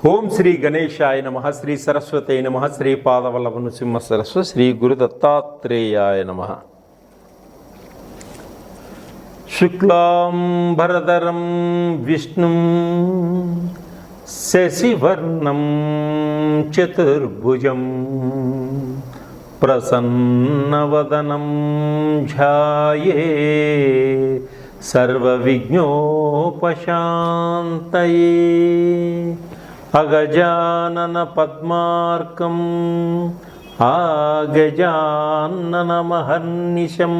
ఓం శ్రీ గణేశాయ నమః, శ్రీ సరస్వతే నమః, శ్రీ పాదవల్లభ నృసింహ సరస్వ, శ్రీ గురు దత్తాత్రేయాయ నమః. శుక్లాంబరధరం విష్ణుం శశివర్ణం చతుర్భుజం ప్రసన్నవదనం ధ్యాయే సర్వవిఘ్నోపశాంతయే. అగజానన పద్మార్కం ఆగజాననమహర్నిశం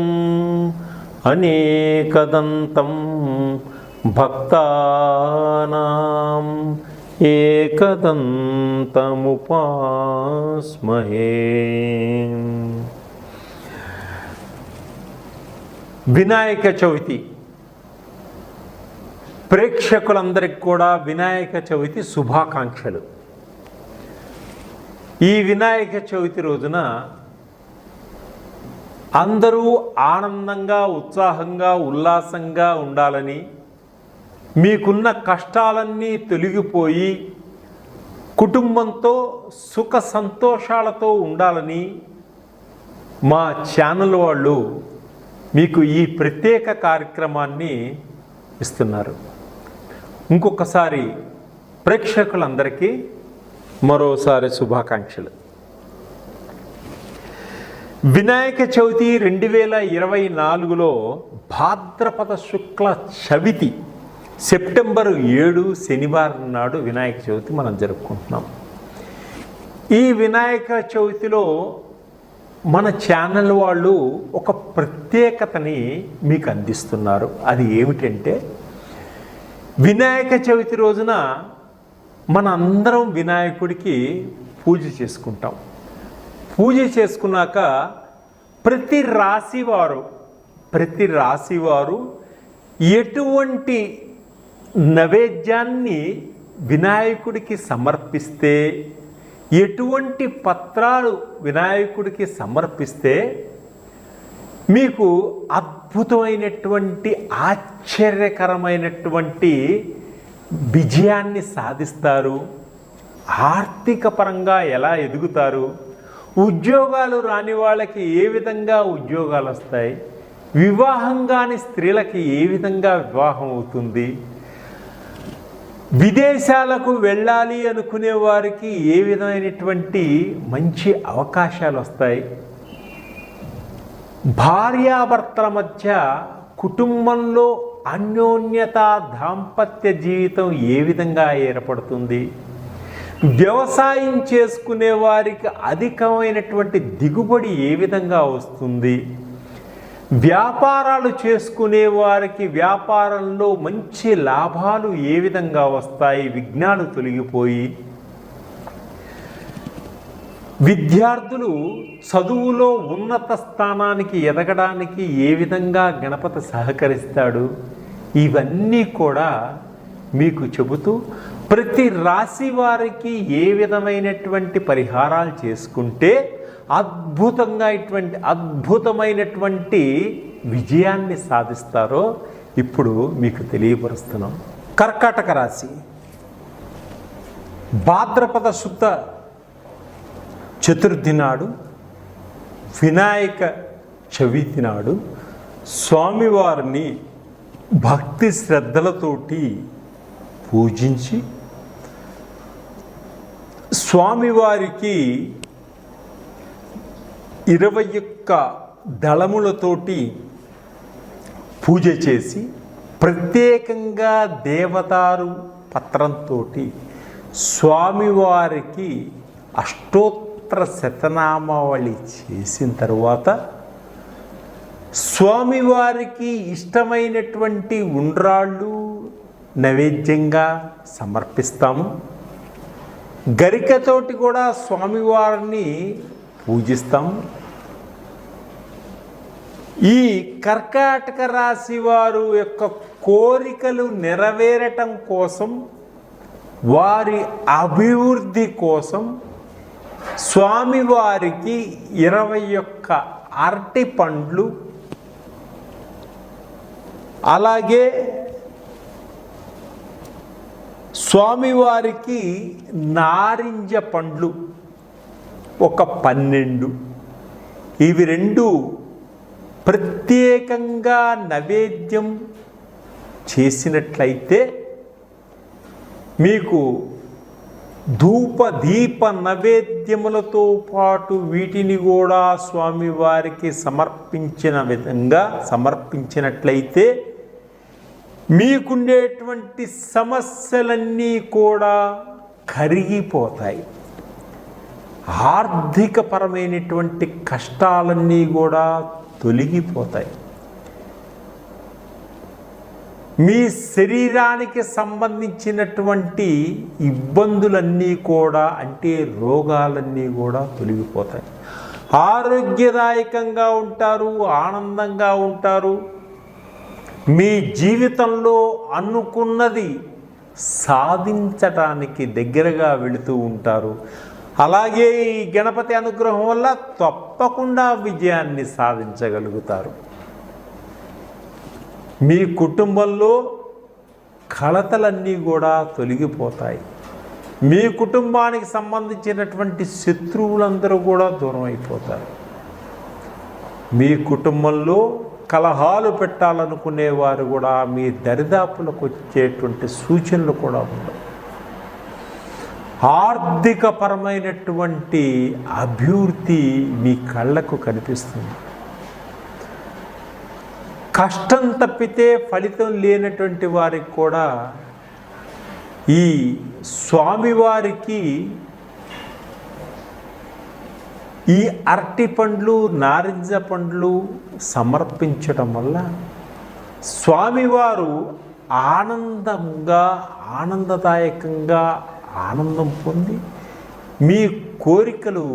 అనేకదంతం భక్తానాం ఏకదంతముపాస్మహే. వినాయక చవితి ప్రేక్షకులందరికీ కూడా వినాయక చవితి శుభాకాంక్షలు. ఈ వినాయక చవితి రోజున అందరూ ఆనందంగా, ఉత్సాహంగా, ఉల్లాసంగా ఉండాలని, మీకున్న కష్టాలన్నీ తొలగిపోయి కుటుంబంతో సుఖ సంతోషాలతో ఉండాలని మా ఛానల్ వాళ్ళు మీకు ఈ ప్రత్యేక కార్యక్రమాన్ని ఇస్తున్నారు. ఇంకొకసారి ప్రేక్షకులందరికీ మరోసారి శుభాకాంక్షలు. వినాయక చవితి 2024లో భాద్రపద శుక్ల చవితి సెప్టెంబర్ 7 శనివారం నాడు వినాయక చవితి మనం జరుపుకుంటున్నాం. ఈ వినాయక చవితిలో మన ఛానల్ వాళ్ళు ఒక ప్రత్యేకతని మీకు అందిస్తున్నారు. అది ఏమిటంటే, వినాయక చవితి రోజున మన అందరం వినాయకుడికి పూజ చేసుకుంటాం. పూజ చేసుకున్నాక ప్రతి రాశివారు ఎటువంటి నైవేద్యాన్ని వినాయకుడికి సమర్పిస్తే, ఎటువంటి పత్రాలు వినాయకుడికి సమర్పిస్తే మీకు అద్భుతమైనటువంటి, ఆశ్చర్యకరమైనటువంటి విజయాన్ని సాధిస్తారు, ఆర్థిక పరంగా ఎలా ఎదుగుతారు, ఉద్యోగాలు రాని వాళ్ళకి ఏ విధంగా ఉద్యోగాలు వస్తాయి, వివాహం కాని స్త్రీలకి ఏ విధంగా వివాహం అవుతుంది, విదేశాలకు వెళ్ళాలి అనుకునే వారికి ఏ విధమైనటువంటి మంచి అవకాశాలు వస్తాయి, భార్యాభర్తల మధ్య కుటుంబంలో అన్యోన్యత, దాంపత్య జీవితం ఏ విధంగా ఏర్పడుతుంది, వ్యవసాయం చేసుకునే వారికి అధికమైనటువంటి దిగుబడి ఏ విధంగా వస్తుంది, వ్యాపారాలు చేసుకునే వారికి వ్యాపారంలో మంచి లాభాలు ఏ విధంగా వస్తాయి, విఘ్నాలు తొలగిపోయి విద్యార్థులు చదువులో ఉన్నత స్థానానికి ఎదగడానికి ఏ విధంగా గణపతి సహకరిస్తాడు, ఇవన్నీ కూడా మీకు చెబుతూ ప్రతి రాశి వారికి ఏ విధమైనటువంటి పరిహారాలు చేసుకుంటే అద్భుతమైనటువంటి విజయాన్ని సాధిస్తారో ఇప్పుడు మీకు తెలియపరుస్తున్నాం. కర్కాటక రాశి భాద్రపద శుద్ధ చతుర్థి నాడు, వినాయక చవితి నాడు స్వామివారిని భక్తి శ్రద్ధలతోటి పూజించి స్వామివారికి 21 దళములతోటి పూజ చేసి, ప్రత్యేకంగా దేవదారు పత్రంతో స్వామివారికి అష్టోత్తర శతనామావళి చేసిన తర్వాత స్వామివారికి ఇష్టమైనటువంటి ఉండ్రాళ్ళు నైవేద్యంగా సమర్పిస్తాము. గరికతోటి కూడా స్వామివారిని పూజిస్తాము. ఈ కర్కాటక రాశి వారు యొక్క కోరికలు నెరవేరటం కోసం, వారి అభివృద్ధి కోసం స్వామివారికి 21 అరటి పండ్లు, అలాగే స్వామివారికి నారింజ పండ్లు ఒక 12, ఇవి 2 ప్రత్యేకంగా నైవేద్యం చేసినట్లయితే మీకు ధూప దీప నైవేద్యములతో పాటు వీటిని కూడా స్వామివారికి సమర్పించిన విధంగా సమర్పించినట్లయితే మీకుండేటువంటి సమస్యలన్నీ కూడా కరిగిపోతాయి. ఆర్థికపరమైనటువంటి కష్టాలన్నీ కూడా తొలగిపోతాయి. మీ శరీరానికి సంబంధించినటువంటి ఇబ్బందులన్నీ కూడా, అంటే రోగాలన్నీ కూడా తొలగిపోతాయి. ఆరోగ్యదాయకంగా ఉంటారు, ఆనందంగా ఉంటారు. మీ జీవితంలో అనుకున్నది సాధించటానికి దగ్గరగా వెళుతూ ఉంటారు. అలాగే ఈ గణపతి అనుగ్రహం వల్ల తప్పకుండా విజయాన్ని సాధించగలుగుతారు. మీ కుటుంబంలో కలతలన్నీ కూడా తొలగిపోతాయి. మీ కుటుంబానికి సంబంధించినటువంటి శత్రువులందరూ కూడా దూరం అయిపోతారు. మీ కుటుంబంలో కలహాలు పెట్టాలనుకునేవారు కూడా మీ దరిదాపులకు వచ్చేటువంటి సూచనలు కూడా ఉండవు. ఆర్థికపరమైనటువంటి అభివృద్ధి మీ కళ్ళకు కనిపిస్తుంది. కష్టం తప్పితే ఫలితం లేనటువంటి వారికి కూడా ఈ స్వామివారికి ఈ అరటి పండ్లు, నారింజ పండ్లు సమర్పించడం వల్ల స్వామివారు ఆనందదాయకంగా ఆనందం పొంది మీ కోరికలు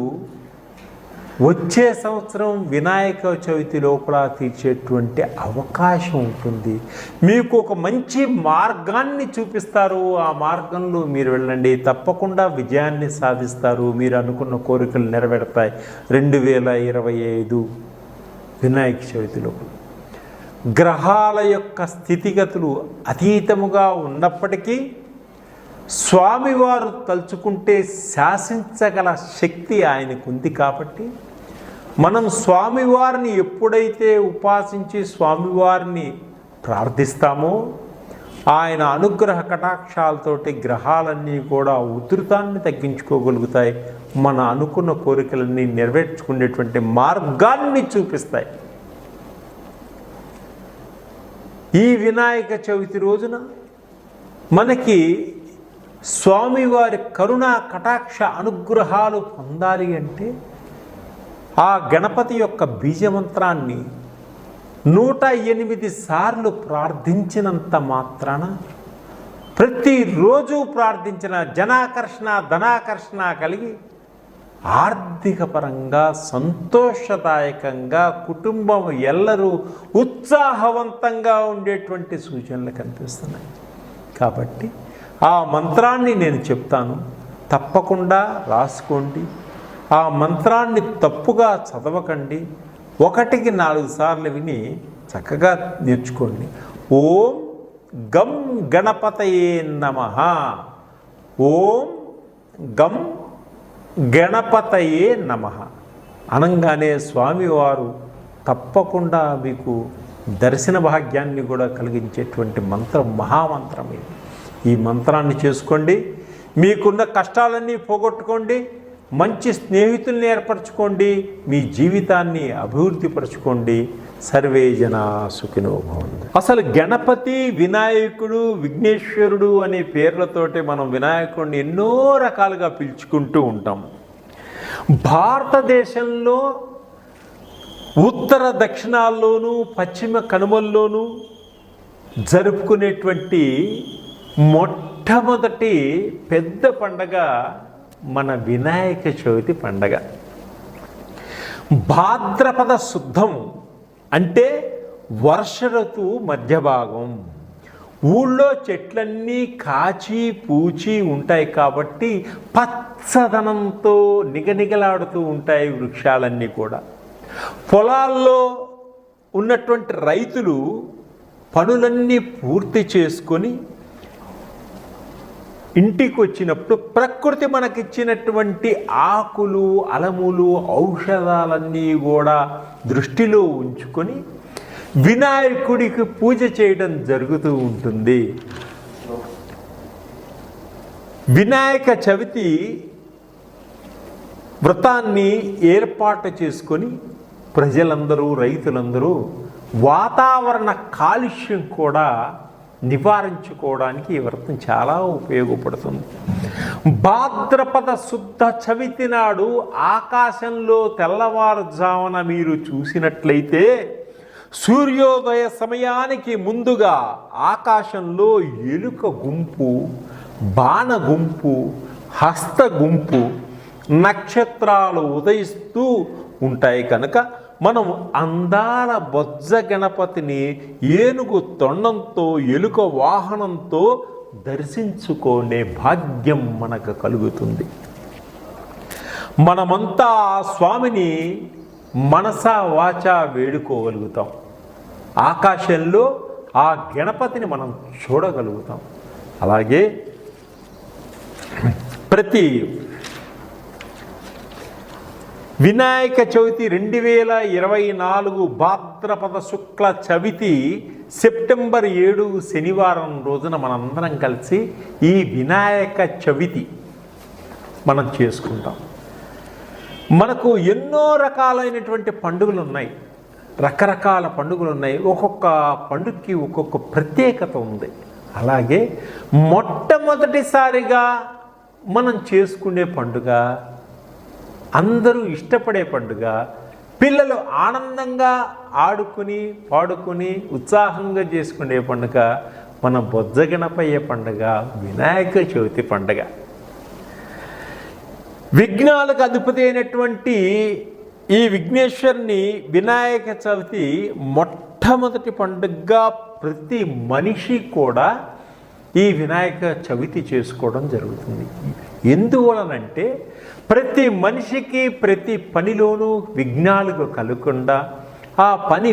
వచ్చే సంవత్సరం వినాయక చవితి లోపల తీర్చేటువంటి అవకాశం ఉంటుంది. మీకు ఒక మంచి మార్గాన్ని చూపిస్తారు. ఆ మార్గంలో మీరు వెళ్ళండి, తప్పకుండా విజయాన్ని సాధిస్తారు. మీరు అనుకున్న కోరికలు నెరవేరుతాయి. 2025 వినాయక చవితి లోపల గ్రహాల యొక్క స్థితిగతులు అతీతముగా ఉన్నప్పటికీ స్వామివారు తలుచుకుంటే శాసించగల శక్తి ఆయనకు ఉంది. కాబట్టి మనం స్వామివారిని ఎప్పుడైతే ఉపాసించి స్వామివారిని ప్రార్థిస్తామో ఆయన అనుగ్రహ కటాక్షాలతోటి గ్రహాలన్నీ కూడా ఉధృతాన్ని తగ్గించుకోగలుగుతాయి. మన అనుకున్న కోరికలన్నీ నెరవేర్చుకునేటువంటి మార్గాన్ని చూపిస్తాయి. ఈ వినాయక చవితి రోజున మనకి స్వామివారి కరుణా కటాక్ష అనుగ్రహాలు పొందాలి అంటే ఆ గణపతి యొక్క బీజమంత్రాన్ని 108 సార్లు ప్రార్థించినంత మాత్రాన, ప్రతిరోజు ప్రార్థించిన జనాకర్షణ ధనాకర్షణ కలిగి ఆర్థిక పరంగా సంతోషదాయకంగా కుటుంబం ఎల్లరూ ఉత్సాహవంతంగా ఉండేటువంటి సూచనలు కనిపిస్తున్నాయి. కాబట్టి ఆ మంత్రాన్ని నేను చెప్తాను, తప్పకుండా రాసుకోండి. ఆ మంత్రాన్ని తప్పుగా చదవకండి. 1కి 4 సార్లు విని చక్కగా నేర్చుకోండి. ఓం గం గణపతయే నమః. ఓం గం గణపతయే నమః అనగానే స్వామివారు తప్పకుండా మీకు దర్శన భాగ్యాన్ని కూడా కలిగించేటువంటి మంత్రం, మహామంత్రం ఇది. ఈ మంత్రాన్ని చేసుకోండి. మీకున్న కష్టాలన్నీ పోగొట్టుకోండి. మంచి స్నేహితుల్ని ఏర్పరచుకోండి. మీ జీవితాన్ని అభివృద్ధిపరచుకోండి. సర్వే జనా సుఖినో భవంతు. అసలు గణపతి, వినాయకుడు, విఘ్నేశ్వరుడు అనే పేర్లతోటి మనం వినాయకుడిని ఎన్నో రకాలుగా పిలుచుకుంటూ ఉంటాం. భారతదేశంలో ఉత్తర దక్షిణాల్లోనూ పశ్చిమ కనుమల్లోనూ జరుపుకునేటువంటి మొట్టమొదటి పెద్ద పండగ మన వినాయక చవితి పండగ. భాద్రపద శుద్ధం అంటే వర్ష ఋతువు మధ్య భాగం. ఊళ్ళో చెట్లన్నీ కాచి పూచి ఉంటాయి కాబట్టి పచ్చదనంతో నిగనిగలాడుతూ ఉంటాయి వృక్షాలన్నీ కూడా. పొలాల్లో ఉన్నటువంటి రైతులు పనులన్నీ పూర్తి చేసుకొని ఇంటికి వచ్చినప్పుడు ప్రకృతి మనకిచ్చినటువంటి ఆకులు, అలములు, ఔషధాలన్నీ కూడా దృష్టిలో ఉంచుకొని వినాయకుడికి పూజ చేయడం జరుగుతూ ఉంటుంది. వినాయక చవితి వ్రతాన్ని ఏర్పాటు చేసుకొని ప్రజలందరూ, రైతులందరూ వాతావరణ కాలుష్యం కూడా నివారించుకోవడానికి ఈ వ్రతం చాలా ఉపయోగపడుతుంది. భాద్రపద శుద్ధ చవితి నాడు ఆకాశంలో తెల్లవారుజామున మీరు చూసినట్లయితే సూర్యోదయ సమయానికి ముందుగా ఆకాశంలో ఎలుక గుంపు, బాణ గుంపు, హస్త గుంపు, నక్షత్రాలు ఉదయిస్తూ ఉంటాయి కనుక మనం అందాల బొజ్జ గణపతిని ఏనుగు తొండంతో, ఎలుక వాహనంతో దర్శించుకునే భాగ్యం మనకు కలుగుతుంది. మనమంతా ఆ స్వామిని మనసా వాచా వేడుకోగలుగుతాం. ఆకాశంలో ఆ గణపతిని మనం చూడగలుగుతాం. అలాగే ప్రతి వినాయక చవితి 2024 భాద్రపద శుక్ల చవితి సెప్టెంబర్ 7 శనివారం రోజున మనందరం కలిసి ఈ వినాయక చవితి మనం చేసుకుంటాం. మనకు ఎన్నో రకాలైనటువంటి పండుగలు ఉన్నాయి, రకరకాల పండుగలు ఉన్నాయి. ఒక్కొక్క పండుగకి ఒక్కొక్క ప్రత్యేకత ఉంది. అలాగే మొట్టమొదటిసారిగా మనం చేసుకునే పండుగ, అందరూ ఇష్టపడే పండుగ, పిల్లలు ఆనందంగా ఆడుకుని పాడుకుని ఉత్సాహంగా చేసుకునే పండుగ మన బొజ్జ గణపయ్య పండుగ, వినాయక చవితి పండుగ. విఘ్నాలకు అధిపతి అయినటువంటి ఈ విఘ్నేశ్వరుని వినాయక చవితి మొట్టమొదటి పండుగగా ప్రతి మనిషి కూడా ఈ వినాయక చవితి చేసుకోవడం జరుగుతుంది. ఎందువలనంటే ప్రతి మనిషికి ప్రతి పనిలోనూ విఘ్నాలు కలగకుండా ఆ పని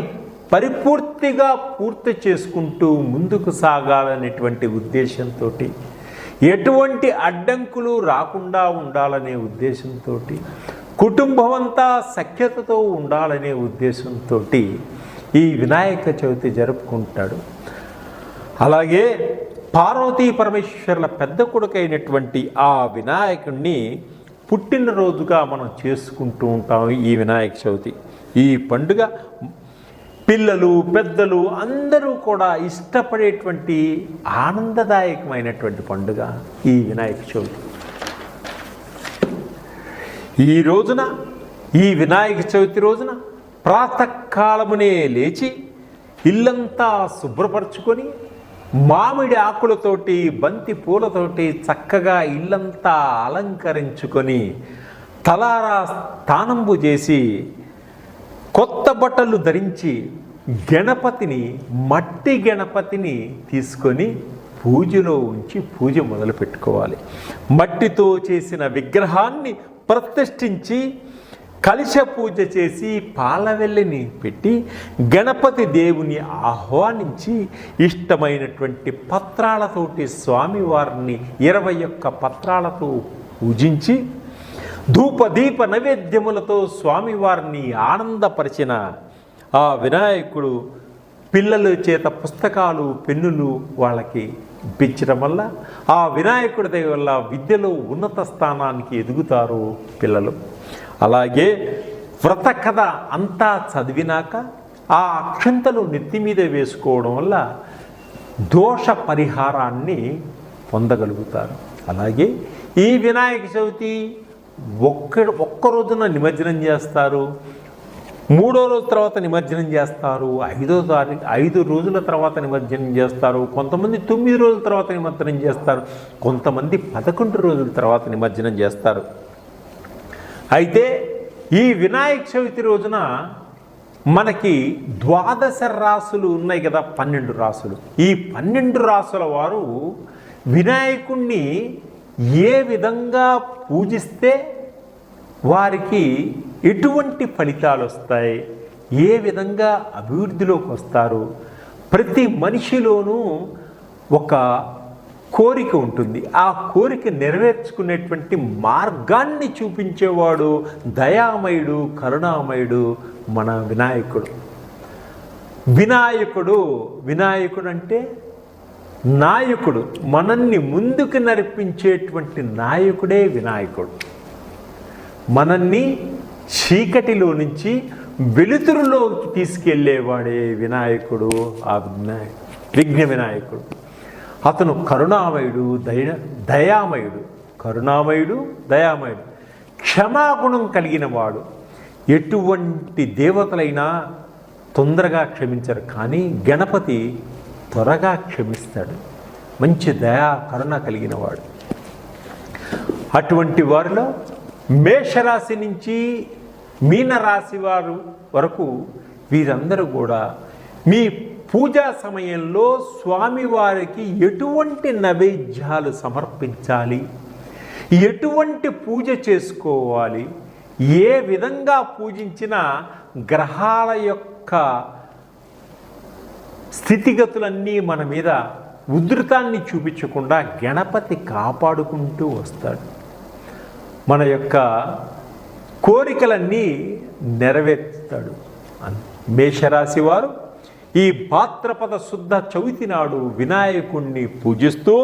పరిపూర్తిగా పూర్తి చేసుకుంటూ ముందుకు సాగాలనేటువంటి ఉద్దేశంతో, ఎటువంటి అడ్డంకులు రాకుండా ఉండాలనే ఉద్దేశంతో, కుటుంబం అంతా సఖ్యతతో ఉండాలనే ఉద్దేశంతో ఈ వినాయక చవితి జరుపుకుంటాడు. అలాగే పార్వతీ పరమేశ్వరుల పెద్ద కొడుకైనటువంటి ఆ వినాయకుడిని పుట్టినరోజుగా మనం చేసుకుంటూ ఉంటాం ఈ వినాయక చవితి. ఈ పండుగ పిల్లలు, పెద్దలు అందరూ కూడా ఇష్టపడేటువంటి ఆనందదాయకమైనటువంటి పండుగ ఈ వినాయక చవితి. ఈ రోజున, ఈ వినాయక చవితి రోజున ప్రాతకాలమునే లేచి ఇల్లంతా శుభ్రపరచుకొని మామిడి ఆకులతోటి, బంతి పూలతోటి చక్కగా ఇల్లంతా అలంకరించుకొని తలారా స్నానంబు చేసి కొత్త బట్టలు ధరించి గణపతిని, మట్టి గణపతిని తీసుకొని పూజలో ఉంచి పూజ మొదలు పెట్టుకోవాలి. మట్టితో చేసిన విగ్రహాన్ని ప్రతిష్ఠించి కలశ పూజ చేసి పాలవెల్లిని పెట్టి గణపతి దేవుని ఆహ్వానించి ఇష్టమైనటువంటి పత్రాలతోటి స్వామివారిని 21 పత్రాలతో పూజించి ధూపదీప నైవేద్యములతో స్వామివారిని ఆనందపరిచిన ఆ వినాయకుడు పిల్లల చేత పుస్తకాలు, పెన్నులు వాళ్ళకి ఇప్పించడం వల్ల ఆ వినాయకుడి దయ వల్ల విద్యలో ఉన్నత స్థానానికి ఎదుగుతారు పిల్లలు. అలాగే వ్రత కథ అంతా చదివినాక ఆ అక్షంతలు నెత్తి మీద వేసుకోవడం వల్ల దోష పరిహారాన్ని పొందగలుగుతారు. అలాగే ఈ వినాయక చవితి ఒక్క రోజున నిమజ్జనం చేస్తారు, 3వ రోజు తర్వాత నిమజ్జనం చేస్తారు, 5 రోజుల తర్వాత నిమజ్జనం చేస్తారు, కొంతమంది 9 రోజుల తర్వాత నిమజ్జనం చేస్తారు, కొంతమంది 11 రోజుల తర్వాత నిమజ్జనం చేస్తారు. అయితే ఈ వినాయక చవితి రోజున మనకి 12 రాసులు ఉన్నాయి కదా, 12 రాసులు. ఈ 12 రాసుల వారు వినాయకుణ్ణి ఏ విధంగా పూజిస్తే వారికి ఎటువంటి ఫలితాలు వస్తాయి, ఏ విధంగా అభివృద్ధిలోకి వస్తారు, ప్రతి మనిషిలోనూ ఒక కోరిక ఉంటుంది. ఆ కోరిక నెరవేర్చుకునేటువంటి మార్గాన్ని చూపించేవాడు దయామయుడు, కరుణామయుడు మన వినాయకుడు. వినాయకుడు అంటే నాయకుడు, మనల్ని ముందుకు నడిపించేటువంటి నాయకుడే వినాయకుడు. మనల్ని చీకటిలో నుంచి వెలుతురులోకి తీసుకెళ్ళేవాడే వినాయకుడు. ఆ విఘ్న వినాయకుడు అతను కరుణామయుడు, దయామయుడు. క్షమాగుణం కలిగిన వాడు. ఎటువంటి దేవతలైనా తొందరగా క్షమించరు, కానీ గణపతి త్వరగా క్షమిస్తాడు. మంచి దయా కరుణ కలిగిన వాడు. అటువంటి వారిలో మేషరాశి నుంచి మీనరాశి వారు వరకు వీరందరూ కూడా మీ పూజా సమయంలో స్వామివారికి ఎటువంటి నైవేద్యాలు సమర్పించాలి, ఎటువంటి పూజ చేసుకోవాలి, ఏ విధంగా పూజించినా గ్రహాల యొక్క స్థితిగతులన్నీ మన మీద ఉధృతాన్ని చూపించకుండా గణపతి కాపాడుకుంటూ వస్తాడు. మన యొక్క కోరికలన్నీ నెరవేర్చుతాడు. మేషరాశి వారు ఈ భాద్రపద శుద్ధ చవితి నాడు వినాయకుణ్ణి పూజిస్తూ